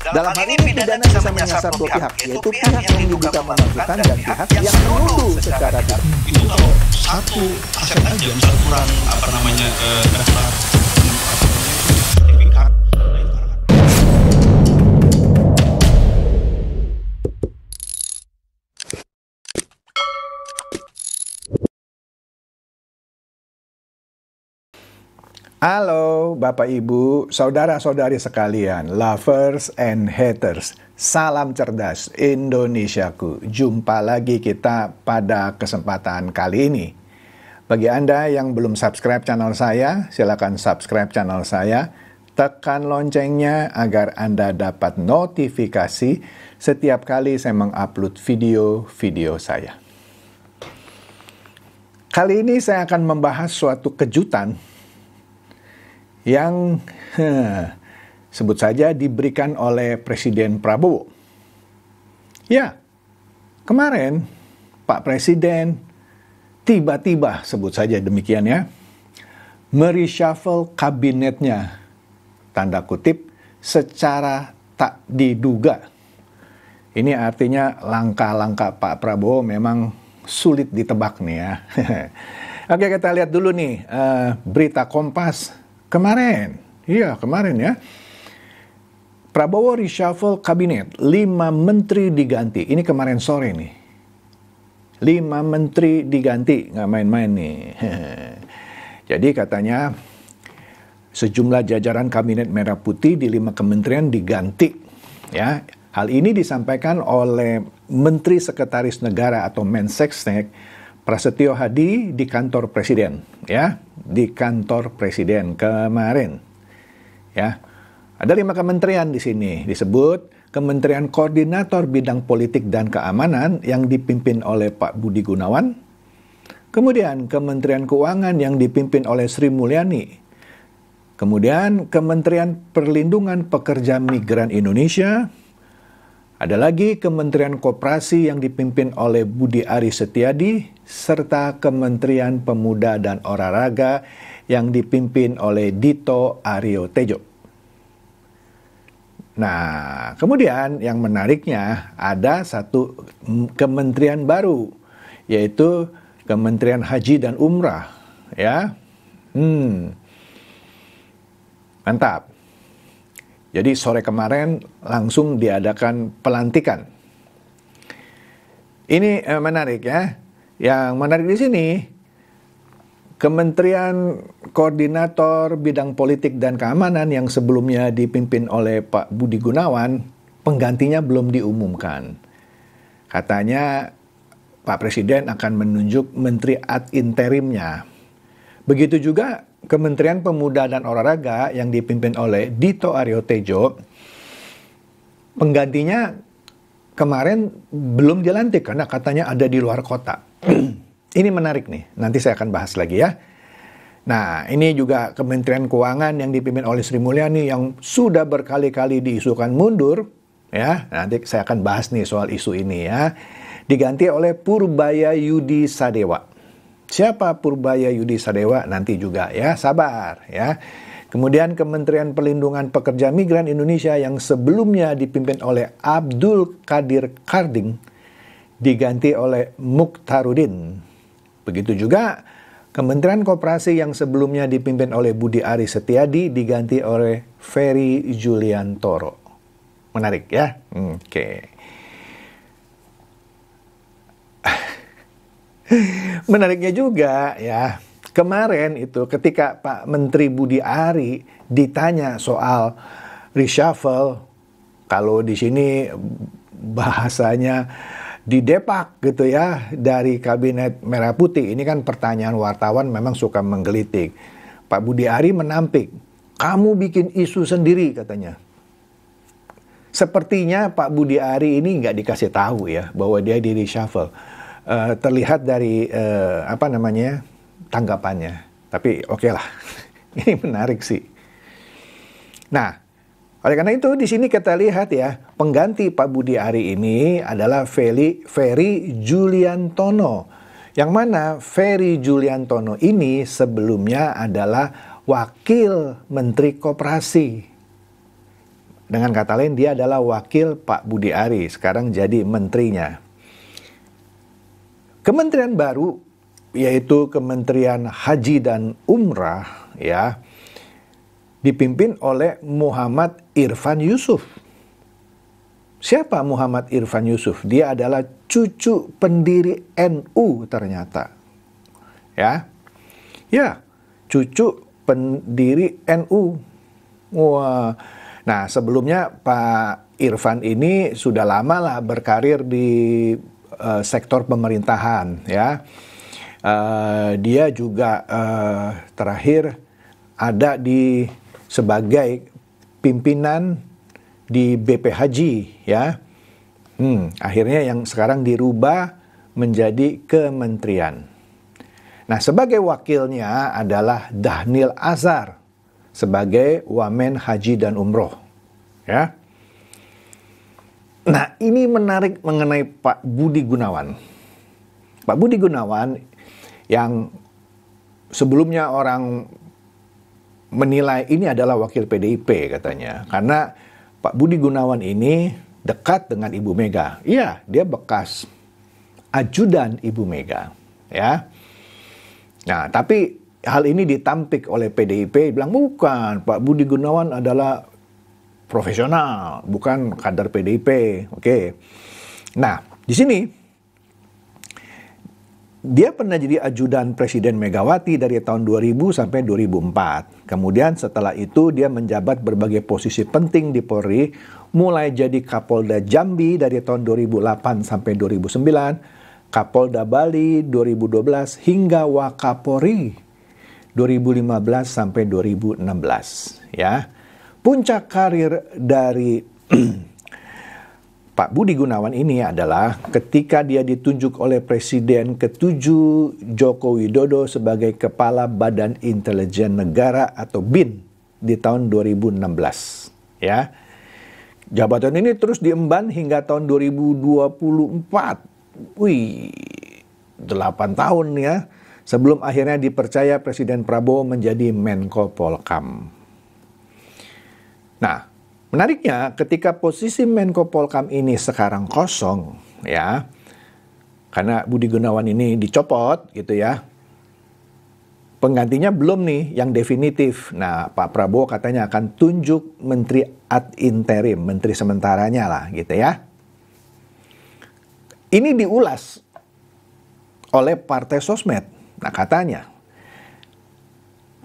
Dalam hal ini pidana bisa menyasar dua pihak, yaitu pihak yang diduga memalsukan dan pihak yang menuduh secara tidak. Itu kalau satu aset aja, misal kurang daftar sertifikat. Halo Bapak Ibu, saudara-saudari sekalian, lovers and haters. Salam cerdas Indonesiaku. Jumpa lagi kita pada kesempatan kali ini. Bagi Anda yang belum subscribe channel saya, silakan subscribe channel saya. Tekan loncengnya agar Anda dapat notifikasi setiap kali saya mengupload video-video saya. Kali ini saya akan membahas suatu kejutan yang sebut saja diberikan oleh Presiden Prabowo. Ya, kemarin Pak Presiden tiba-tiba, sebut saja demikian ya, mereshuffle kabinetnya, tanda kutip, secara tak diduga. Ini artinya langkah-langkah Pak Prabowo memang sulit ditebak nih ya. Oke, kita lihat dulu nih berita Kompas kemarin ya. Prabowo reshuffle kabinet, 5 menteri diganti. Ini kemarin sore nih. 5 menteri diganti, nggak main-main nih. Jadi katanya sejumlah jajaran kabinet merah putih di 5 kementerian diganti. Ya, hal ini disampaikan oleh Menteri Sekretaris Negara atau Mensesnek Prasetyo Hadi di kantor Presiden, ya, di kantor Presiden kemarin, ya. Ada 5 kementerian di sini disebut Kementerian Koordinator Bidang Politik dan Keamanan yang dipimpin oleh Pak Budi Gunawan, kemudian Kementerian Keuangan yang dipimpin oleh Sri Mulyani, kemudian Kementerian Perlindungan Pekerja Migran Indonesia. Ada lagi Kementerian Koperasi yang dipimpin oleh Budi Aris Setiadi, serta Kementerian Pemuda dan Olahraga yang dipimpin oleh Dito Aryo Tejo. Nah, kemudian yang menariknya ada satu kementerian baru, yaitu Kementerian Haji dan Umrah. Ya, mantap. Jadi sore kemarin langsung diadakan pelantikan. Ini menarik ya. Yang menarik di sini, Kementerian Koordinator Bidang Politik dan Keamanan yang sebelumnya dipimpin oleh Pak Budi Gunawan, penggantinya belum diumumkan. Katanya Pak Presiden akan menunjuk menteri ad interimnya. Begitu juga Kementerian Pemuda dan Olahraga yang dipimpin oleh Dito Aryo Tejo, penggantinya kemarin belum dilantik karena katanya ada di luar kota. Ini menarik nih, nanti saya akan bahas lagi ya. Nah, ini juga Kementerian Keuangan yang dipimpin oleh Sri Mulyani yang sudah berkali-kali diisukan mundur, ya. Nanti saya akan bahas nih soal isu ini ya. Diganti oleh Purbaya Yudi Sadewa. Siapa Purbaya Yudi Sadewa? Nanti juga ya, sabar ya. Kemudian Kementerian Perlindungan Pekerja Migran Indonesia yang sebelumnya dipimpin oleh Abdul Qadir Karding diganti oleh Mukhtarudin. Begitu juga Kementerian Koperasi yang sebelumnya dipimpin oleh Budi Aris Setiadi diganti oleh Ferry Juliantoro. Menarik ya? Oke. Menariknya juga ya, kemarin itu ketika Pak Menteri Budi Ari ditanya soal reshuffle, kalau di sini bahasanya didepak gitu ya dari kabinet merah putih. Ini kan pertanyaan wartawan memang suka menggelitik. Pak Budi Ari menampik, kamu bikin isu sendiri katanya. Sepertinya Pak Budi Ari ini nggak dikasih tahu ya bahwa dia di reshuffle. Terlihat dari tanggapannya. Tapi oke lah, ini menarik sih. Nah, oleh karena itu di sini kita lihat ya, pengganti Pak Budi Ari ini adalah Ferry Juliantono. Yang mana Ferry Juliantono ini sebelumnya adalah Wakil Menteri Koperasi. dengan kata lain dia adalah wakil Pak Budi Ari, sekarang jadi menterinya. Kementerian baru yaitu Kementerian Haji dan Umrah ya, dipimpin oleh Muhammad Irfan Yusuf. Siapa Muhammad Irfan Yusuf? Dia adalah cucu pendiri NU ternyata. Ya. Ya, cucu pendiri NU. Wah. Nah, sebelumnya Pak Irfan ini sudah lama lah berkarir di sektor pemerintahan ya. Dia juga terakhir ada di sebagai pimpinan di BP Haji ya. Akhirnya yang sekarang dirubah menjadi kementerian. Nah, sebagai wakilnya adalah Dhanil Azhar sebagai Wamen Haji dan Umroh ya. Nah, ini menarik mengenai Pak Budi Gunawan. Pak Budi Gunawan yang sebelumnya orang menilai ini adalah wakil PDIP katanya. Karena Pak Budi Gunawan ini dekat dengan Ibu Mega. Iya, dia bekas ajudan Ibu Mega. Ya. Nah, tapi hal ini ditampik oleh PDIP, bilang bukan, Pak Budi Gunawan adalah profesional, bukan kader PDIP. Oke. Nah, di sini dia pernah jadi ajudan Presiden Megawati dari tahun 2000 sampai 2004. Kemudian setelah itu dia menjabat berbagai posisi penting di Polri, mulai jadi Kapolda Jambi dari tahun 2008 sampai 2009, Kapolda Bali 2012 hingga Wakapolri 2015 sampai 2016 ya. Puncak karir dari Pak Budi Gunawan ini adalah ketika dia ditunjuk oleh Presiden ke-7 Joko Widodo sebagai Kepala Badan Intelijen Negara atau BIN di tahun 2016 ya. Jabatan ini terus diemban hingga tahun 2024. Wih, 8 tahun ya. Sebelum akhirnya dipercaya Presiden Prabowo menjadi Menko Polkam. Nah, menariknya ketika posisi Menko Polkam ini sekarang kosong ya, karena Budi Gunawan ini dicopot gitu ya, penggantinya belum nih yang definitif. Nah, Pak Prabowo katanya akan tunjuk menteri ad interim, menteri sementaranya lah gitu ya. Ini diulas oleh Partai Sosmed. Nah, katanya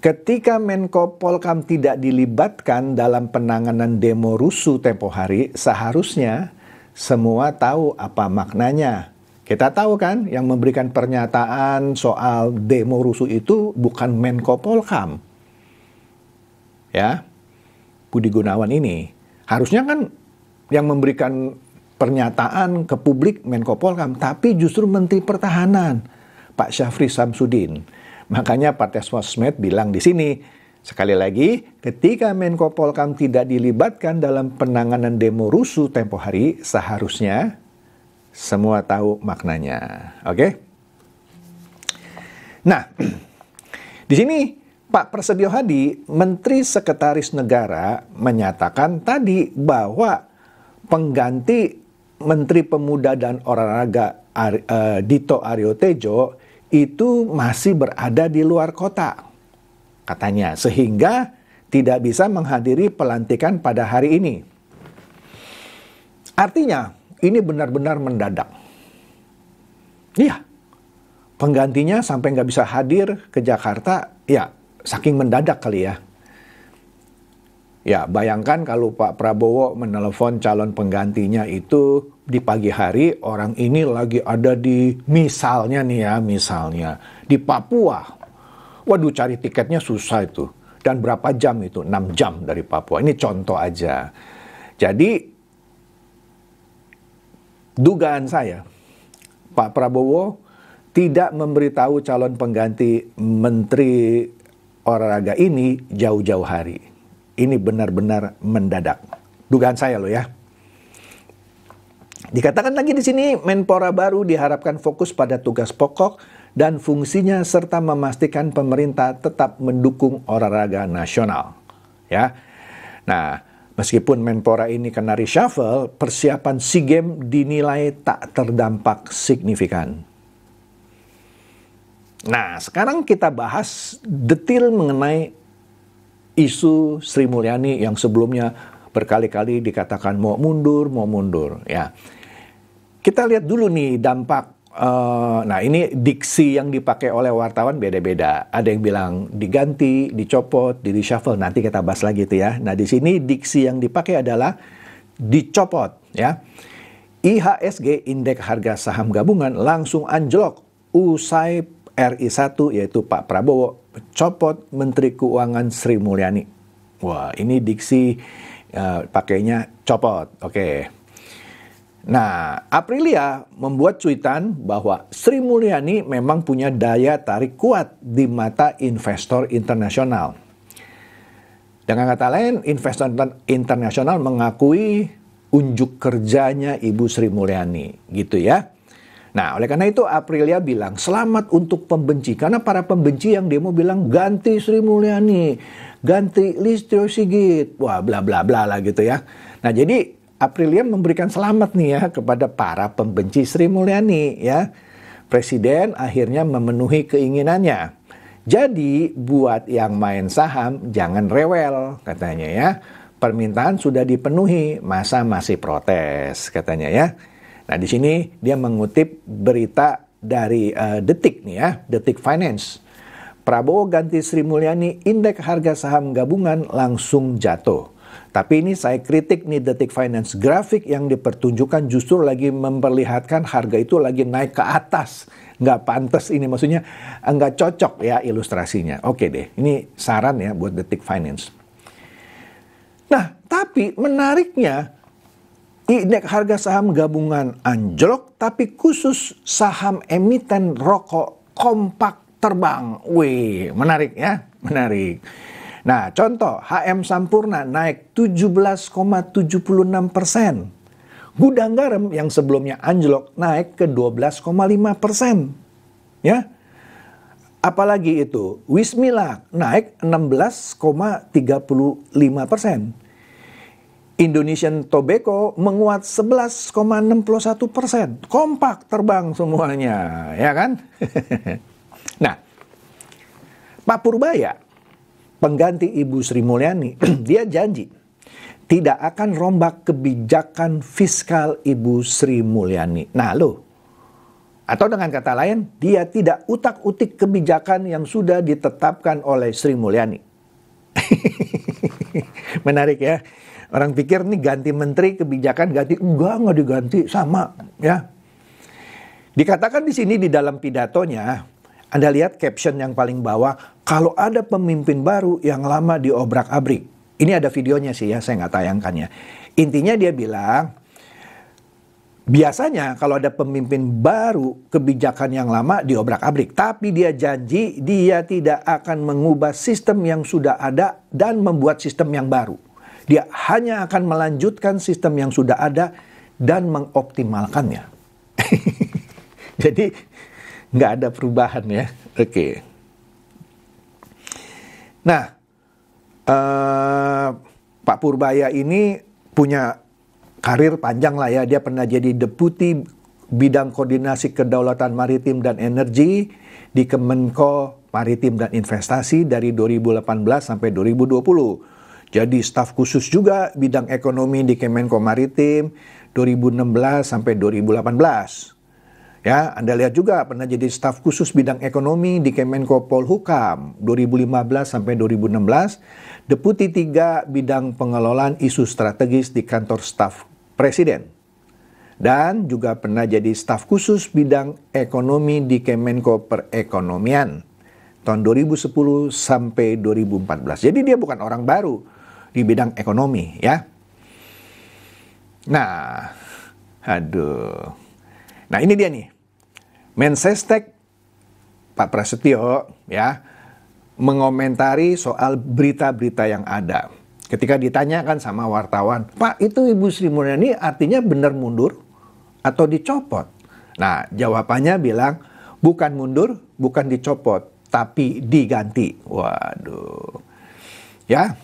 ketika Menko Polkam tidak dilibatkan dalam penanganan demo rusuh tempo hari, seharusnya semua tahu apa maknanya. Kita tahu kan yang memberikan pernyataan soal demo rusuh itu bukan Menko Polkam. Ya, Budi Gunawan ini. Harusnya kan yang memberikan pernyataan ke publik Menko Polkam, tapi justru Menteri Pertahanan, Pak Syafri Samsudin. Makanya Partai Sosmed bilang di sini, sekali lagi, ketika Menko Polkam tidak dilibatkan dalam penanganan demo rusuh tempo hari, seharusnya semua tahu maknanya. Oke? Nah, di sini Pak Prasetyo Hadi, Menteri Sekretaris Negara, menyatakan tadi bahwa pengganti Menteri Pemuda dan Olahraga Dito Aryo Tejo itu masih berada di luar kota, katanya, sehingga tidak bisa menghadiri pelantikan pada hari ini. Artinya, ini benar-benar mendadak. Iya, penggantinya sampai nggak bisa hadir ke Jakarta, ya saking mendadak kali ya. Ya, bayangkan kalau Pak Prabowo menelepon calon penggantinya itu di pagi hari, orang ini lagi ada di, misalnya di Papua. Waduh, cari tiketnya susah itu. Dan berapa jam itu? 6 jam dari Papua. Ini contoh aja. Jadi, dugaan saya, Pak Prabowo tidak memberitahu calon pengganti Menteri Olahraga ini jauh-jauh hari. Ini benar-benar mendadak. Dugaan saya loh ya. Dikatakan lagi di sini, Menpora baru diharapkan fokus pada tugas pokok dan fungsinya serta memastikan pemerintah tetap mendukung olahraga nasional. Ya. Nah, Meskipun Menpora ini kena reshuffle, persiapan SEA Games dinilai tak terdampak signifikan. Nah, sekarang kita bahas detail mengenai isu Sri Mulyani yang sebelumnya berkali-kali dikatakan mau mundur, ya. Kita lihat dulu nih dampak. Nah, ini diksi yang dipakai oleh wartawan beda-beda. Ada yang bilang diganti, dicopot, di reshuffle. Nanti kita bahas lagi tuh ya. Nah, di sini diksi yang dipakai adalah dicopot, ya. IHSG, Indeks Harga Saham Gabungan, langsung anjlok usai RI1 yaitu Pak Prabowo copot Menteri Keuangan Sri Mulyani. Wah, ini diksi pakainya copot. Oke. Nah, Aprilia membuat cuitan bahwa Sri Mulyani memang punya daya tarik kuat di mata investor internasional. Dengan kata lain, investor internasional mengakui unjuk kerjanya Ibu Sri Mulyani, gitu ya. Nah, oleh karena itu Aprilia bilang selamat untuk pembenci, karena para pembenci yang demo bilang ganti Sri Mulyani, ganti Listio Sigit, wah bla bla bla lah gitu ya. Nah, jadi Aprilia memberikan selamat nih ya kepada para pembenci Sri Mulyani ya. Presiden akhirnya memenuhi keinginannya. Jadi buat yang main saham jangan rewel katanya ya. Permintaan sudah dipenuhi, masa masih protes katanya ya. Nah, di sini dia mengutip berita dari Detik nih ya, Detik Finance. Prabowo ganti Sri Mulyani, indeks harga saham gabungan langsung jatuh. Tapi ini saya kritik nih Detik Finance. Grafik yang dipertunjukkan justru lagi memperlihatkan harga itu lagi naik ke atas. Nggak pantas ini, maksudnya nggak cocok ya ilustrasinya. Oke deh, ini saran ya buat Detik Finance. Nah, tapi menariknya indeks harga saham gabungan anjlok, tapi khusus saham emiten rokok kompak terbang. Wih, menarik ya, menarik. Nah, contoh HM Sampurna naik 17,76%. Gudang Garam yang sebelumnya anjlok naik ke 12,5%. Ya. Apalagi itu, Wismilak naik 16,35%. Indonesian Tobacco menguat 11,61%. Kompak terbang semuanya, ya kan? Nah, Pak Purbaya, pengganti Ibu Sri Mulyani, dia janji tidak akan rombak kebijakan fiskal Ibu Sri Mulyani. Nah loh, atau dengan kata lain, dia tidak utak-utik kebijakan yang sudah ditetapkan oleh Sri Mulyani. Menarik ya. Orang pikir nih ganti menteri, kebijakan ganti. Enggak diganti, sama ya. Dikatakan di sini di dalam pidatonya, Anda lihat caption yang paling bawah, kalau ada pemimpin baru yang lama diobrak-abrik. Ini ada videonya sih ya, saya nggak tayangkannya. Intinya dia bilang, biasanya kalau ada pemimpin baru, kebijakan yang lama diobrak-abrik. Tapi dia janji dia tidak akan mengubah sistem yang sudah ada dan membuat sistem yang baru. Dia hanya akan melanjutkan sistem yang sudah ada dan mengoptimalkannya. Jadi nggak ada perubahan ya. Oke. Nah, Pak Purbaya ini punya karir panjang lah ya. Dia pernah jadi Deputi Bidang Koordinasi Kedaulatan Maritim dan Energi di Kemenko Maritim dan Investasi dari 2018 sampai 2020. Jadi staf khusus juga bidang ekonomi di Kemenko Maritim 2016 sampai 2018. Ya, Anda lihat juga pernah jadi staf khusus bidang ekonomi di Kemenko Polhukam 2015 sampai 2016, Deputi 3 bidang pengelolaan isu strategis di kantor staf Presiden. Dan juga pernah jadi staf khusus bidang ekonomi di Kemenko Perekonomian tahun 2010 sampai 2014. Jadi dia bukan orang baru di bidang ekonomi ya. Nah, aduh. Nah, ini dia nih. Mensesnek Pak Prasetyo ya mengomentari soal berita-berita yang ada. Ketika ditanyakan sama wartawan, "Pak, itu Ibu Sri Mulyani artinya benar mundur atau dicopot?" Nah, jawabannya bilang, bukan mundur, bukan dicopot, tapi diganti. Waduh. Ya.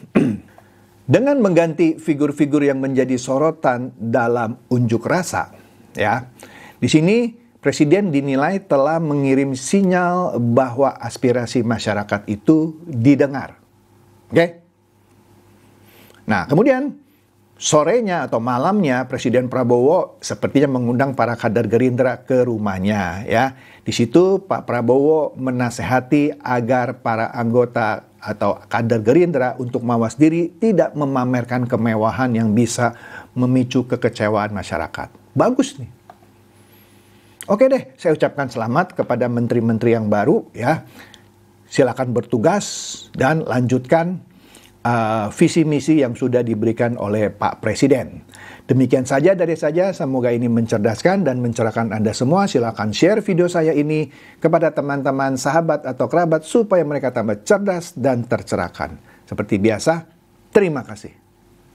Dengan mengganti figur-figur yang menjadi sorotan dalam unjuk rasa, ya. Di sini Presiden dinilai telah mengirim sinyal bahwa aspirasi masyarakat itu didengar. Oke? Nah, kemudian sorenya atau malamnya Presiden Prabowo sepertinya mengundang para kader Gerindra ke rumahnya, ya. Di situ Pak Prabowo menasehati agar para anggota atau kader Gerindra untuk mawas diri, tidak memamerkan kemewahan yang bisa memicu kekecewaan masyarakat. Bagus nih. Oke deh, saya ucapkan selamat kepada menteri-menteri yang baru, ya. Silakan bertugas dan lanjutkan visi misi yang sudah diberikan oleh Pak Presiden. Demikian saja dari saya, semoga ini mencerdaskan dan mencerahkan Anda semua. Silakan share video saya ini kepada teman-teman, sahabat atau kerabat supaya mereka tambah cerdas dan tercerahkan. Seperti biasa, terima kasih.